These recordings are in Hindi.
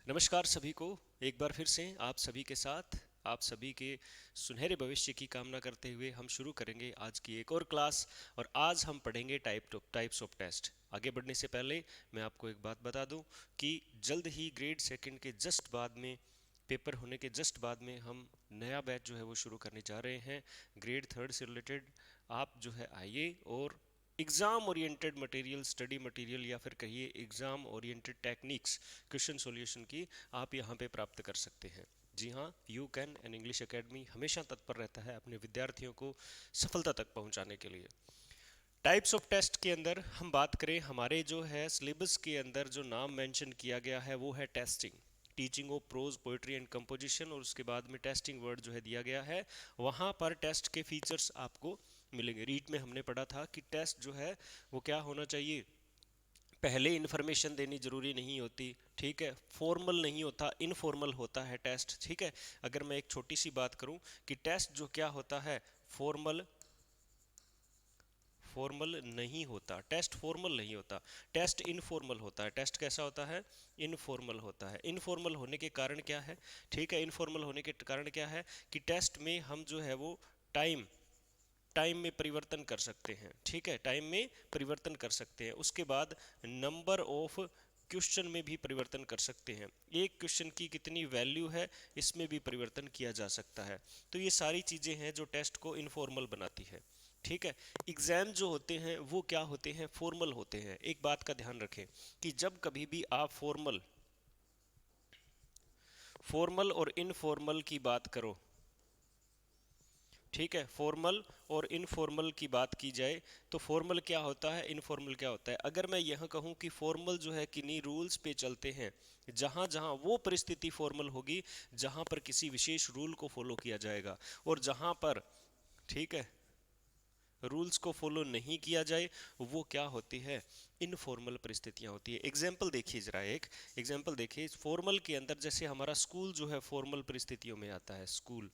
नमस्कार सभी को। एक बार फिर से आप सभी के साथ आप सभी के सुनहरे भविष्य की कामना करते हुए हम शुरू करेंगे आज की एक और क्लास। और आज हम पढ़ेंगे टाइप्स ऑफ टेस्ट। आगे बढ़ने से पहले मैं आपको एक बात बता दूं कि जल्द ही ग्रेड सेकंड के जस्ट बाद में पेपर होने के जस्ट बाद में हम नया बैच जो है वो शुरू करने जा रहे हैं ग्रेड थर्ड से रिलेटेड। आप जो है आइए और exam oriented material, study material या फिर कहिए exam oriented techniques question solution की आप यहाँ पे प्राप्त कर सकते हैं। जी हाँ, you can and English academy हमेशा तत्पर रहता है अपने विद्यार्थियों को सफलता तक पहुँचाने के लिए। टाइप्स ऑफ टेस्ट के अंदर हम बात करें, हमारे जो है सिलेबस के अंदर जो नाम मेंशन किया गया है वो है testing, teaching of pros poetry and composition, और उसके बाद में टेस्टिंग वर्ड जो है दिया गया है। वहाँ पर टेस्ट के फीचर्स आपको मिलेंगे। रीट में हमने पढ़ा था कि टेस्ट जो है वो क्या होना चाहिए, पहले इन्फॉर्मेशन देनी जरूरी नहीं होती, ठीक है, फॉर्मल नहीं होता, इनफॉर्मल होता है टेस्ट, ठीक है। अगर मैं एक छोटी सी बात करूं कि टेस्ट जो क्या होता है, फॉर्मल फॉर्मल नहीं होता, टेस्ट फॉर्मल नहीं होता, टेस्ट इनफॉर्मल होता है। टेस्ट कैसा होता है, इनफॉर्मल होता है। इनफॉर्मल होने के कारण क्या है, ठीक है, इनफॉर्मल होने के कारण क्या है कि टेस्ट में हम जो है वो टाइम टाइम में परिवर्तन कर सकते हैं, ठीक है, टाइम में परिवर्तन कर सकते हैं। उसके बाद नंबर ऑफ क्वेश्चन में भी परिवर्तन कर सकते हैं। एक क्वेश्चन की कितनी वैल्यू है इसमें भी परिवर्तन किया जा सकता है। तो ये सारी चीज़ें हैं जो टेस्ट को इनफॉर्मल बनाती है, ठीक है। एग्ज़ाम जो होते हैं वो क्या होते हैं, फॉर्मल होते हैं। एक बात का ध्यान रखें कि जब कभी भी आप फॉर्मल फॉर्मल और इनफॉर्मल की बात करो, ठीक है, फॉर्मल और इनफॉर्मल की बात की जाए तो फॉर्मल क्या होता है, इनफॉर्मल क्या होता है। अगर मैं यह कहूँ कि फॉर्मल जो है किन्हीं रूल्स पे चलते हैं, जहाँ जहाँ वो परिस्थिति फॉर्मल होगी जहाँ पर किसी विशेष रूल को फॉलो किया जाएगा, और जहाँ पर, ठीक है, रूल्स को फॉलो नहीं किया जाए वो क्या होती है, इनफॉर्मल परिस्थितियाँ होती है। एग्जाम्पल देखिए जरा, एक एग्जाम्पल देखिए फॉर्मल के अंदर। जैसे हमारा स्कूल जो है फॉर्मल परिस्थितियों में आता है, स्कूल,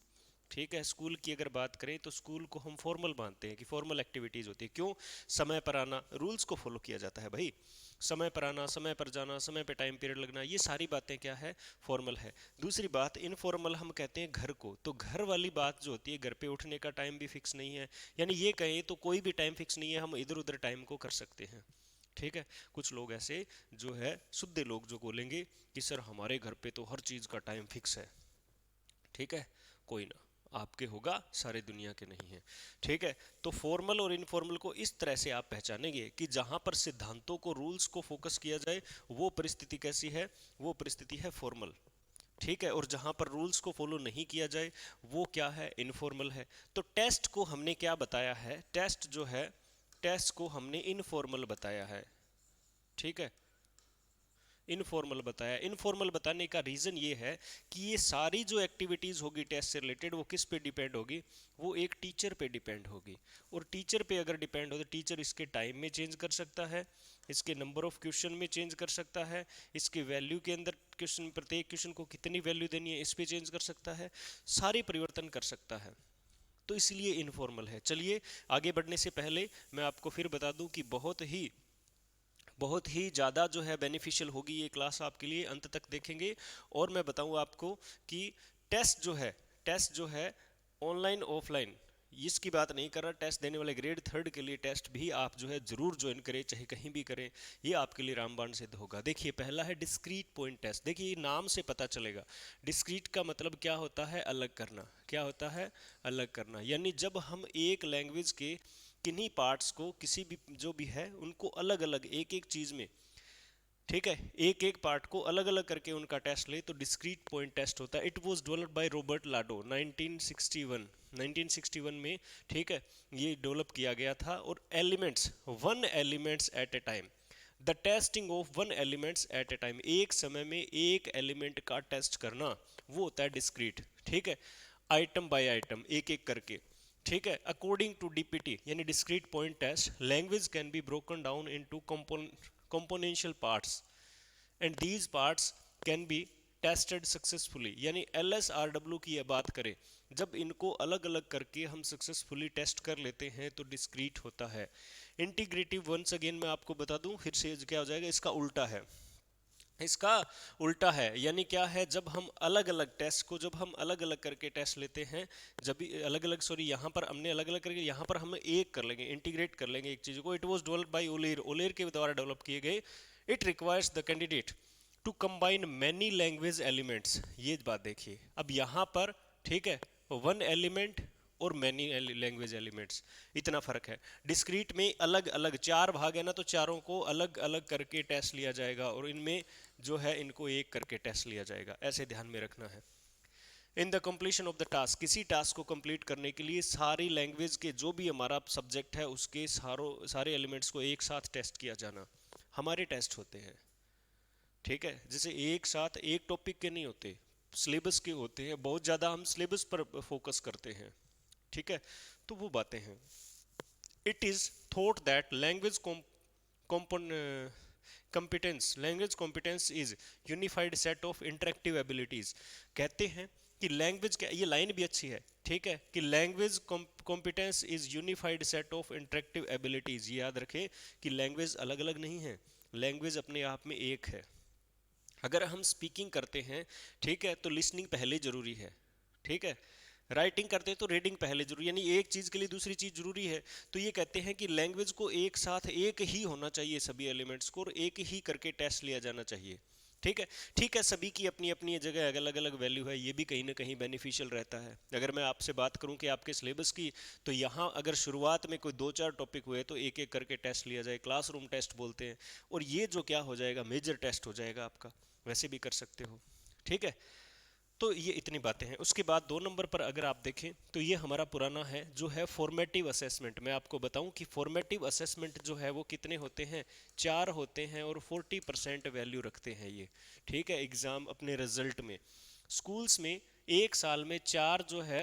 ठीक है। स्कूल की अगर बात करें तो स्कूल को हम फॉर्मल मानते हैं कि फॉर्मल एक्टिविटीज़ होती है। क्यों, समय पर आना, रूल्स को फॉलो किया जाता है भाई। समय पर आना, समय पर जाना, समय पर टाइम पीरियड लगना, ये सारी बातें क्या है, फॉर्मल है। दूसरी बात, इनफॉर्मल हम कहते हैं घर को। तो घर वाली बात जो होती है, घर पे उठने का टाइम भी फिक्स नहीं है, यानी ये कहें तो कोई भी टाइम फिक्स नहीं है, हम इधर उधर टाइम को कर सकते हैं, ठीक है। कुछ लोग ऐसे जो है शुद्ध लोग जो बोलेंगे कि सर हमारे घर पे तो हर चीज़ का टाइम फिक्स है, ठीक है, कोई ना, आपके होगा, सारे दुनिया के नहीं है, ठीक है। तो फॉर्मल और इनफॉर्मल को इस तरह से आप पहचानेंगे कि जहां पर सिद्धांतों को, रूल्स को फोकस किया जाए वो परिस्थिति कैसी है, वो परिस्थिति है फॉर्मल, ठीक है। और जहां पर रूल्स को फॉलो नहीं किया जाए वो क्या है, इनफॉर्मल है। तो टेस्ट को हमने क्या बताया है, टेस्ट जो है, टेस्ट को हमने इनफॉर्मल बताया है, ठीक है, इनफॉर्मल बताया। इनफॉर्मल बताने का रीज़न ये है कि ये सारी जो एक्टिविटीज़ होगी टेस्ट से रिलेटेड वो किस पे डिपेंड होगी, वो एक टीचर पे डिपेंड होगी। और टीचर पे अगर डिपेंड हो तो टीचर इसके टाइम में चेंज कर सकता है, इसके नंबर ऑफ क्वेश्चन में चेंज कर सकता है, इसके वैल्यू के अंदर क्वेश्चन, प्रत्येक क्वेश्चन को कितनी वैल्यू देनी है इस पे चेंज कर सकता है, सारी परिवर्तन कर सकता है। तो इसलिए इनफॉर्मल है। चलिए आगे बढ़ने से पहले मैं आपको फिर बता दूं कि बहुत ही ज़्यादा जो है बेनिफिशियल होगी ये क्लास आपके लिए, अंत तक देखेंगे। और मैं बताऊँ आपको कि टेस्ट जो है ऑनलाइन ऑफलाइन, इसकी बात नहीं कर रहा, टेस्ट देने वाले ग्रेड थर्ड के लिए टेस्ट भी आप जो है ज़रूर ज्वाइन करें, चाहे कहीं भी करें, ये आपके लिए रामबाण सिद्ध होगा। देखिए पहला है डिस्क्रीट पॉइंट टेस्ट। देखिए नाम से पता चलेगा, डिस्क्रीट का मतलब क्या होता है, अलग करना। क्या होता है, अलग करना। यानी जब हम एक लैंग्वेज के किन्हीं पार्ट्स को, किसी भी जो भी है उनको अलग अलग एक एक चीज़ में, ठीक है, एक एक पार्ट को अलग अलग करके उनका टेस्ट ले तो डिस्क्रीट पॉइंट टेस्ट होता है। It was developed by Robert Lado 1961 में, ठीक है, ये डेवलप किया गया था। और elements, one elements at a time, the testing of one elements at a time, एक समय में एक एलिमेंट का टेस्ट करना, वो होता है डिस्क्रीट, ठीक है। आइटम बाय आइटम, एक एक करके, ठीक है। अकॉर्डिंग टू डीपीटी यानी discrete point test, language can be broken down into componential parts and these parts can be tested successfully. यानी एल एस आर डब्ल्यू की ये बात करें, जब इनको अलग अलग करके हम सक्सेसफुली टेस्ट कर लेते हैं तो डिस्क्रीट होता है। इंटीग्रेटिव, वंस अगेन मैं आपको बता दूं फिर से, क्या हो जाएगा, इसका उल्टा है। इसका उल्टा है, यानी क्या है, जब हम अलग अलग टेस्ट को, जब हम अलग अलग करके टेस्ट लेते हैं, जब भी अलग अलग, सॉरी यहाँ पर हमने अलग अलग करके, यहाँ पर हम एक कर लेंगे, इंटीग्रेट कर लेंगे एक चीज को। It was developed by Oller, Oller के द्वारा डेवलप किए गए। It requires the candidate to combine many language elements. ये बात देखिए, अब यहाँ पर ठीक है, वन एलिमेंट और मैनी लैंग्वेज एलिमेंट्स, इतना फर्क है। डिस्क्रीट में अलग अलग चार भाग है ना, तो चारों को अलग अलग करके टेस्ट लिया जाएगा, और इनमें जो है इनको एक करके टेस्ट लिया जाएगा, ऐसे ध्यान में रखना है। In the completion of the task, किसी टास्क को कंप्लीट करने के लिए सारी लैंग्वेज के जो भी हमारा सब्जेक्ट है उसके सारे एलिमेंट्स को एक साथ टेस्ट किया जाना। हमारे टेस्ट होते हैं, ठीक है, जैसे एक साथ एक टॉपिक के नहीं होते, सिलेबस के होते हैं, बहुत ज़्यादा हम सिलेबस पर फोकस करते हैं, ठीक है, तो वो बातें हैं। It is thought that language competence, language competence is unified set of interactive abilities। कहते हैं कि लैंग्वेज क्या, ये लाइन भी अच्छी है, ठीक है, कि language competence is unified set of interactive abilities. ये याद रखें कि लैंग्वेज अलग अलग नहीं है, लैंग्वेज अपने आप में एक है। अगर हम स्पीकिंग करते हैं, ठीक है, तो लिसनिंग पहले जरूरी है, ठीक है, राइटिंग करते हैं तो रीडिंग पहले जरूरी, यानी एक चीज के लिए दूसरी चीज जरूरी है। तो ये कहते हैं कि लैंग्वेज को एक साथ एक ही होना चाहिए सभी एलिमेंट्स को, और एक ही करके टेस्ट लिया जाना चाहिए, ठीक है। ठीक है, सभी की अपनी अपनी जगह अलग अलग वैल्यू है, ये भी कहीं ना कहीं बेनिफिशियल रहता है। अगर मैं आपसे बात करूं कि आपके सिलेबस की, तो यहाँ अगर शुरुआत में कोई दो चार टॉपिक हुए तो एक एक करके टेस्ट लिया जाए, क्लासरूम टेस्ट बोलते हैं, और ये जो क्या हो जाएगा, मेजर टेस्ट हो जाएगा आपका, वैसे भी कर सकते हो, ठीक है। तो ये इतनी बातें हैं। उसके बाद 2 नंबर पर अगर आप देखें तो ये हमारा पुराना है, जो है फॉर्मेटिव असेसमेंट। मैं आपको बताऊं कि फॉर्मेटिव असेसमेंट जो है वो कितने होते हैं, 4 होते हैं, और 40% वैल्यू रखते हैं ये, ठीक है, एग्जाम अपने रिजल्ट में। स्कूल्स में एक साल में 4 जो है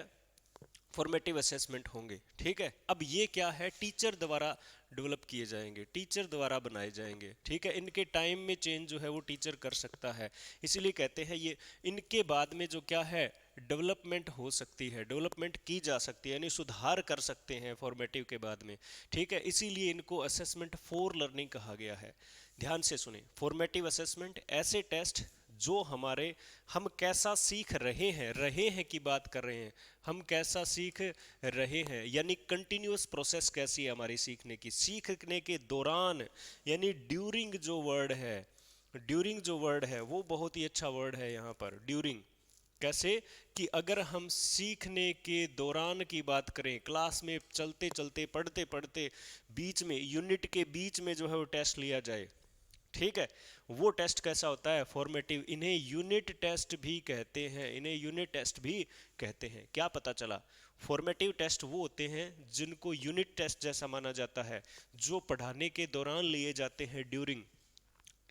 फॉर्मेटिव असेसमेंट होंगे, ठीक है। अब ये क्या है, टीचर द्वारा डेवलप किए जाएंगे, टीचर द्वारा बनाए जाएंगे, ठीक है, इनके टाइम में चेंज जो है वो टीचर कर सकता है, इसीलिए कहते हैं ये इनके बाद में जो क्या है, डेवलपमेंट हो सकती है, डेवलपमेंट की जा सकती है, यानी सुधार कर सकते हैं फॉर्मेटिव के बाद में, ठीक है, इसीलिए इनको असेसमेंट फॉर लर्निंग कहा गया है। ध्यान से सुने, फॉर्मेटिव असेसमेंट ऐसे टेस्ट जो हमारे, हम कैसा सीख रहे हैं की बात कर रहे हैं, हम कैसा सीख रहे हैं, यानी कंटिन्यूअस प्रोसेस कैसी है हमारी सीखने की, सीखने के दौरान, यानी ड्यूरिंग जो वर्ड है, ड्यूरिंग जो वर्ड है वो बहुत ही अच्छा वर्ड है यहाँ पर, ड्यूरिंग। कैसे कि अगर हम सीखने के दौरान की बात करें, क्लास में चलते चलते पढ़ते पढ़ते बीच में, यूनिट के बीच में जो है वो टेस्ट लिया जाए, ठीक है, वो टेस्ट कैसा होता है, फॉर्मेटिव। इन्हें यूनिट टेस्ट भी कहते हैं, इन्हें यूनिट टेस्ट भी कहते हैं। क्या पता चला, फॉर्मेटिव टेस्ट वो होते हैं जिनको यूनिट टेस्ट जैसा माना जाता है, जो पढ़ाने के दौरान लिए जाते हैं, ड्यूरिंग,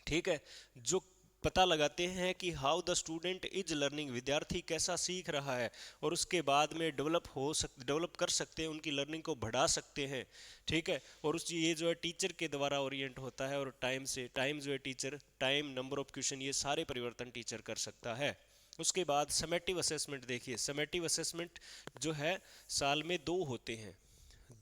ठीक है, जो पता लगाते हैं कि how the student is learning, विद्यार्थी कैसा सीख रहा है, और उसके बाद में डेवलप कर सकते हैं, उनकी लर्निंग को बढ़ा सकते हैं, ठीक है। और उस ये जो है टीचर के द्वारा ओरिएंट होता है, और टाइम से, टाइम जो है teacher, time, number of question, ये सारे परिवर्तन टीचर कर सकता है। उसके बाद समेटिव असेसमेंट देखिए, समेटिव असेसमेंट जो है साल में 2 होते हैं,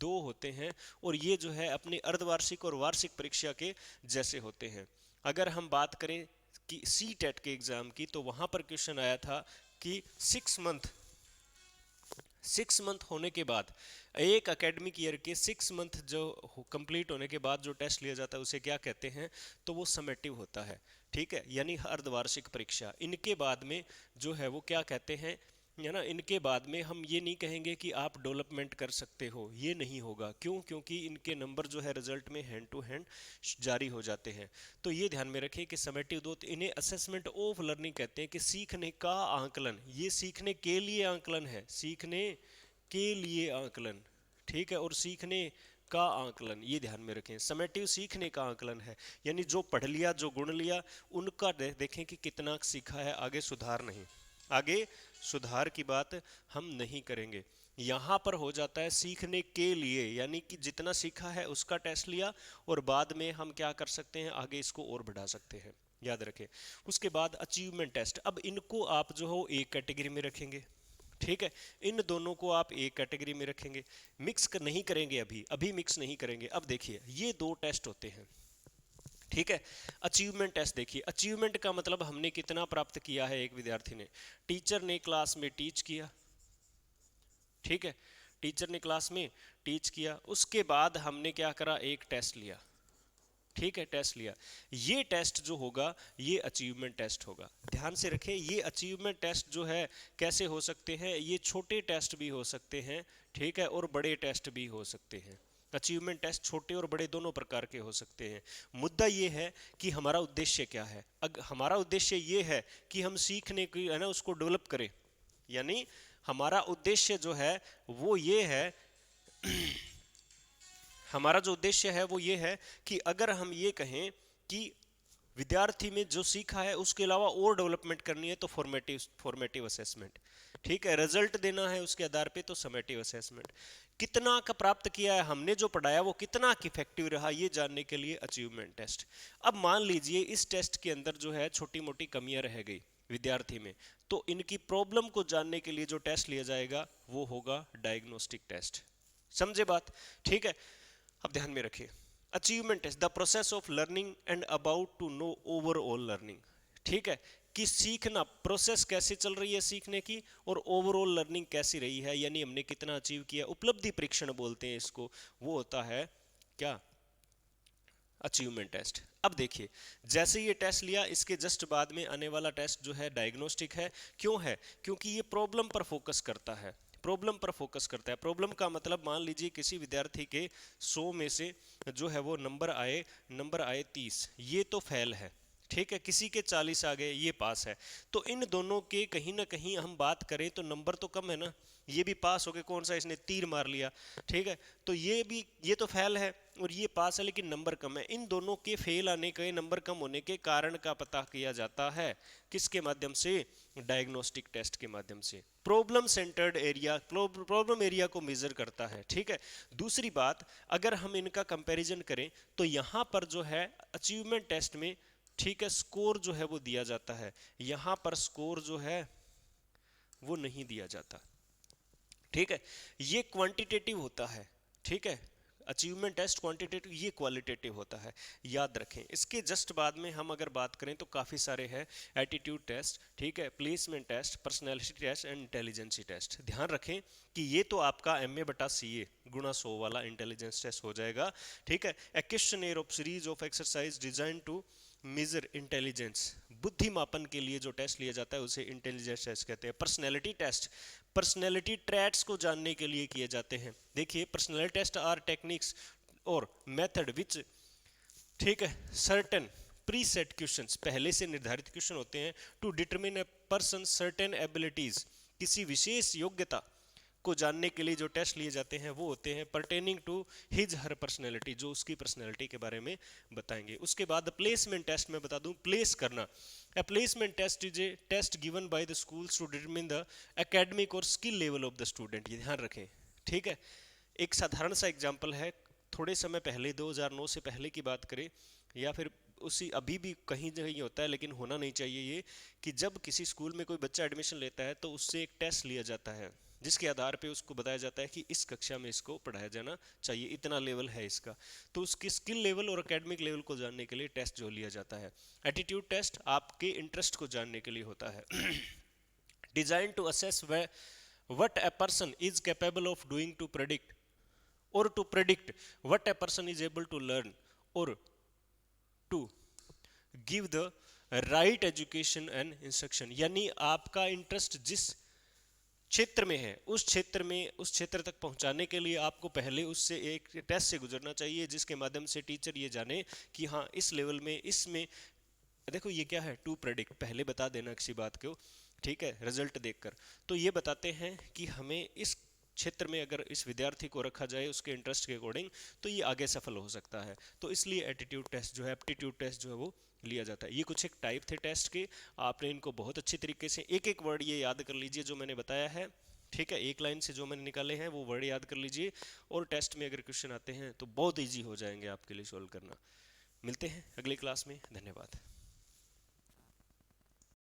2 होते हैं, और ये जो है अपनी अर्धवार्षिक और वार्षिक परीक्षा के जैसे होते हैं। अगर हम बात करें कि सी टेट के एग्जाम की, तो वहां पर क्वेश्चन आया था कि 6 मंथ होने के बाद, एक एकेडमिक ईयर के 6 मंथ जो कंप्लीट होने के बाद जो टेस्ट लिया जाता है उसे क्या कहते हैं, तो वो समेटिव होता है, ठीक है, यानी अर्धवार्षिक परीक्षा। इनके बाद में जो है वो क्या कहते हैं, है ना, इनके बाद में हम ये नहीं कहेंगे कि आप डेवलपमेंट कर सकते हो, ये नहीं होगा, क्यों, क्योंकि इनके नंबर जो है रिजल्ट में हैंड टू हैंड जारी हो जाते हैं। तो ये ध्यान में रखें कि समेटिव 2, इन्हें असेसमेंट ऑफ लर्निंग कहते हैं, कि सीखने का आंकलन, ये सीखने के लिए आंकलन है, सीखने के लिए आंकलन, ठीक है, और सीखने का आंकलन, ये ध्यान में रखें। समेटिव सीखने का आंकलन है, यानी जो पढ़ लिया, जो गुण लिया, उनका देखें कि कितना सीखा है, आगे सुधार नहीं, आगे सुधार की बात हम नहीं करेंगे। यहाँ पर हो जाता है सीखने के लिए, यानी कि जितना सीखा है उसका टेस्ट लिया, और बाद में हम क्या कर सकते हैं, आगे इसको और बढ़ा सकते हैं, याद रखें। उसके बाद अचीवमेंट टेस्ट, अब इनको आप जो हो एक कैटेगरी में रखेंगे, ठीक है, इन दोनों को आप एक कैटेगरी में रखेंगे, मिक्स नहीं करेंगे, अभी अभी मिक्स नहीं करेंगे। अब देखिए ये 2 टेस्ट होते हैं, ठीक है। अचीवमेंट टेस्ट देखिए, अचीवमेंट का मतलब हमने कितना प्राप्त किया है। एक विद्यार्थी ने, टीचर ने क्लास में टीच किया, ठीक है, टीचर ने क्लास में टीच किया, उसके बाद हमने क्या करा, एक टेस्ट लिया, ठीक है, टेस्ट लिया। ये टेस्ट जो होगा ये अचीवमेंट टेस्ट होगा। ध्यान से रखें, ये अचीवमेंट टेस्ट जो है कैसे हो सकते हैं, ये छोटे टेस्ट भी हो सकते हैं, ठीक है, और बड़े टेस्ट भी हो सकते हैं। अचीवमेंट टेस्ट छोटे और बड़े दोनों प्रकार के हो सकते हैं। मुद्दा ये है कि हमारा उद्देश्य क्या है। हमारा उद्देश्य ये है कि हम सीखने की है ना उसको डेवलप करें, यानी हमारा उद्देश्य जो है वो ये है हमारा जो उद्देश्य है वो ये है कि अगर हम ये कहें कि विद्यार्थी में जो सीखा है उसके अलावा और डेवलपमेंट करनी है तो फॉर्मेटिव असेसमेंट, ठीक है, रिजल्ट देना है उसके आधार पे तो समेटिव असेसमेंट। कितना का प्राप्त किया है, हमने जो पढ़ाया वो कितना इफेक्टिव रहा, ये जानने के लिए अचीवमेंट टेस्ट। अब मान लीजिए इस टेस्ट के अंदर जो है छोटी मोटी कमियां रह गई विद्यार्थी में, तो इनकी प्रॉब्लम को जानने के लिए जो टेस्ट लिया जाएगा वो होगा डायग्नोस्टिक टेस्ट। समझे बात, ठीक है। अब ध्यान में रखिए, achievement is the process of learning and about to know overall learning, ठीक है, कि सीखना प्रोसेस कैसे चल रही है सीखने की और ओवरऑल लर्निंग कैसी रही है, यानी हमने कितना अचीव किया, उपलब्धि परीक्षण बोलते हैं इसको, वो होता है क्या, अचीवमेंट टेस्ट। अब देखिए, जैसे ये टेस्ट लिया इसके जस्ट बाद में आने वाला टेस्ट जो है डायग्नोस्टिक है। क्यों है, क्योंकि ये प्रॉब्लम पर फोकस करता है, प्रॉब्लम पर फोकस करता है। प्रॉब्लम का मतलब मान लीजिए किसी विद्यार्थी के 100 में से जो है वो नंबर आए 30, ये तो फेल है, ठीक है, किसी के 40 आ गए, ये पास है। तो इन दोनों के कहीं ना कहीं हम बात करें तो नंबर तो कम है ना, ये भी पास हो गए, कौन सा इसने तीर मार लिया, ठीक है, तो ये तो फेल है और ये पास है लेकिन नंबर कम है। इन दोनों के फेल आने के, नंबर कम होने के कारण का पता किया जाता है किसके माध्यम से, डायग्नोस्टिक टेस्ट के माध्यम से। Problem centred area, problem area को मेजर करता है, ठीक है। दूसरी बात, अगर हम इनका कंपैरिजन करें तो यहाँ पर जो है अचीवमेंट टेस्ट में, ठीक है, स्कोर जो है वो दिया जाता है, यहाँ पर स्कोर जो है वो नहीं दिया जाता, ठीक है, ये क्वांटिटेटिव होता है, ठीक है, अचीवमेंट टेस्ट क्वांटिटेटिव, ये क्वालिटेटिव होता है, याद रखें। इसके जस्ट बाद में हम अगर बात करें तो काफ़ी सारे हैं, एटीट्यूड टेस्ट, ठीक है, placement test, personality test and intelligence test. ध्यान रखें कि ये तो आपका MA/CA गुणा 100 वाला इंटेलिजेंस टेस्ट हो जाएगा, ठीक है। A questionnaire of series of exercise design to measure intelligence, बुद्धि मापन के लिए जो टेस्ट लिया जाता है उसे इंटेलिजेंस टेस्ट कहते हैं। पर्सनैलिटी टेस्ट, पर्सनैलिटी ट्रैट्स को जानने के लिए किए जाते हैं। देखिए, पर्सनैलिटी टेस्ट आर टेक्निक्स और मेथड विच, ठीक है, सर्टेन प्रीसेट क्वेश्चंस, पहले से निर्धारित क्वेश्चन होते हैं, to determine a person certain abilities, किसी विशेष योग्यता को जानने के लिए जो टेस्ट लिए जाते हैं वो होते हैं pertaining to his her personality, जो उसकी पर्सनैलिटी के बारे में बताएंगे। उसके बाद प्लेसमेंट टेस्ट में बता दूं, प्लेस करना, a placement test is a test given by the schools to determine the academic और skill level of the student, ये ध्यान रखें, ठीक है। एक साधारण सा एग्जाम्पल है, थोड़े समय पहले 2009 से पहले की बात करें या फिर उसी अभी भी कहीं जगह होता है लेकिन होना नहीं चाहिए ये, कि जब किसी स्कूल में कोई बच्चा एडमिशन लेता है तो उससे एक टेस्ट लिया जाता है जिसके आधार पे उसको बताया जाता है कि इस कक्षा में इसको पढ़ाया जाना चाहिए, इतना लेवल है इसका। तो उसकी स्किल लेवल और एकेडमिक लेवल को जानने के लिए टेस्ट जो लिया जाता है। एटीट्यूड टेस्ट आपके इंटरेस्ट को जानने के लिए होता है। Design to assess what a person is capable of doing to predict or to predict what a person is able to learn or to give the right education and instruction, यानी आपका इंटरेस्ट जिस क्षेत्र में है उस क्षेत्र तक पहुंचाने के लिए आपको पहले उससे एक टेस्ट से गुजरना चाहिए जिसके माध्यम से टीचर ये जाने कि हाँ इस लेवल में, इसमें देखो ये क्या है, टू प्रेडिक्ट, पहले बता देना किसी बात को, ठीक है, रिजल्ट देखकर। तो ये बताते हैं कि हमें इस क्षेत्र में अगर इस विद्यार्थी को रखा जाए उसके इंटरेस्ट के अकॉर्डिंग तो ये आगे सफल हो सकता है। तो इसलिए एटीट्यूड टेस्ट जो है, एप्टीट्यूड टेस्ट जो है वो लिया जाता है। ये कुछ एक टाइप थे टेस्ट के, आपने इनको बहुत अच्छी तरीके से एक एक वर्ड ये याद कर लीजिए जो मैंने बताया है, ठीक है, एक लाइन से जो मैंने निकाले हैं वो वर्ड याद कर लीजिए, और टेस्ट में अगर क्वेश्चन आते हैं तो बहुत ईजी हो जाएंगे आपके लिए सॉल्व करना। मिलते हैं अगली क्लास में, धन्यवाद।